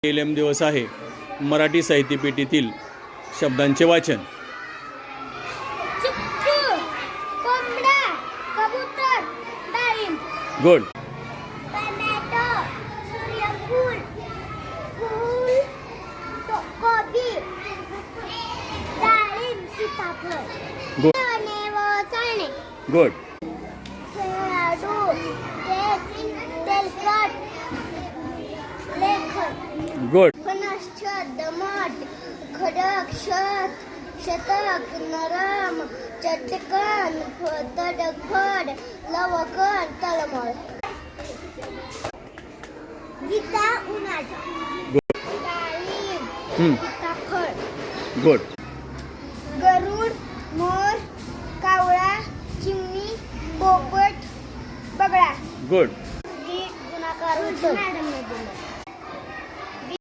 LM दिवस आहे. मराठी साहित्य पेटीतील शब्दांचे वाचन. चिक्कू, कोंबडा, कबूतर, डाळिंब. गुड. टोमॅटो, सूर्यफूल, फूल, कोबी, डाळिंब, सीताफळ. गुड. चणे व चणे. गुड. खेळाडू, तेलकट, लेखन. गुड. फणस, दमट, खडक, शतक, नरम, चटकन, तडफड, लवकर, तळमळ. गीता, उन्हाळा. डाळिंब, सीताफळ. गुड. गरुड, मोर, कावळा, चिमणी, पोपट, बगळा. गुड.